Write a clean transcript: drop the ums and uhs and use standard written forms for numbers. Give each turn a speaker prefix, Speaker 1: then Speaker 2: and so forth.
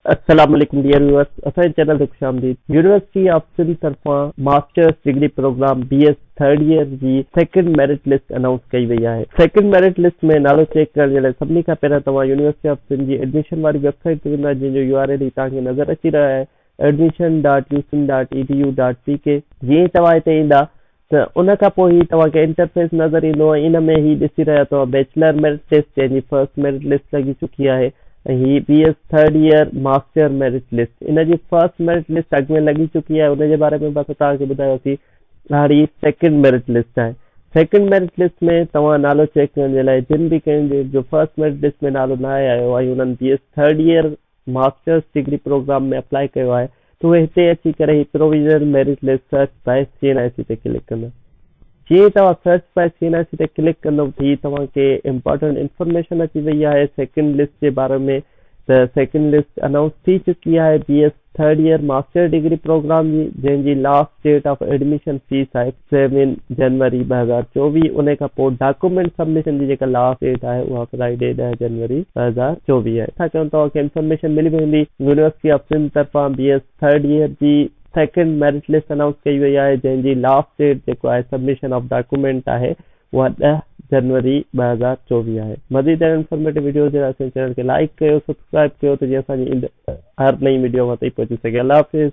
Speaker 1: अस्सलाम वालेकुम dear viewers, असांजे चैनल ते खुशामदीद। यूनिवर्सिटी ऑफ सिंध तरफ़ां masters degree program BS third year जी सेकंड मेरिट लिस्ट अनाउंस कई वई आहे। सेकंड मेरिट लिस्ट में नालो चेक करण जे लाइ सभिनी खां पहिरियों तव्हां यूनिवर्सिटी ऑफ सिंध जी एडमिशन वारी वेबसाइट ते वेंदा, जंहिंजो URL तव्हांखे नज़र अची रहा आहे admission.usin.edu.pk। जीअं ई तव्हां हिते ईंदा त उन खां पोइ ही तव्हांखे इंटरफेस नज़र ईंदो। इन में ही ॾिसी रहिया अथव बैचलर मेरिट लिस्ट, जंहिंजी फर्स्ट मेरिट लिस्ट लॻी चुकी आहे। ही BS third year master merit list, इन जी फर्स्ट मेरिट लिस्ट अॻु में लॻी चुकी आहे। उनजे बारे में बस तव्हांखे ॿुधायोसीं। हाणे सेकंड मेरिट लिस्ट आहे। सेकंड मेरिट लिस्ट में तव्हां नालो चेक करण जे लाइ जिन बि कंहिंजे जो फर्स्ट मेरिट लिस्ट में नालो न आयो आहे, हुननि BS third year masters degree programme में अप्लाई कयो आहे, त उहे हिते अची करे ही provisional merit list search by CNIC ते क्लिक कंदा। जीअं तव्हां सर्च बाय CNIC ते क्लिक कंदव त ही तव्हांखे इम्पोर्टेंट इंफॉर्मेशन अची वई आहे सेकंड लिस्ट जे बारे में। त सेकंड लिस्ट अनाउंस थी चुकी आहे BS third year master degree program जी, जंहिंजी last date of admission fee आहे 7 जनवरी 2024। उन खां पोइ डॉक्यूमेंट सबमिशन जी जेका लास्ट डेट आहे उहा फ्राइडे 10 जनवरी 2024 आहे। छाकाणि तव्हांखे इंफॉर्मेशन मिली वेंदी। यूनिवर्सिटी ऑफ सिंध तरफ़ां BS थर्ड ईयर जी सेकंड मेरिट लिस्ट अनाउंस कई वई आहे, जंहिंजी लास्ट डेट जेको आहे सबमिशन ऑफ डॉक्यूमेंट आहे उहा 10 जनवरी 2024 आहे। मज़ीद इंफॉर्मेटिव वीडियो जे लाइ असांजे चैनल खे लाइक कयो, सब्सक्राइब कयो, त जीअं असांजी हर नई वीडियो वहाँ ताईं पहुची सघे। अल्लाह हाफ़िज़।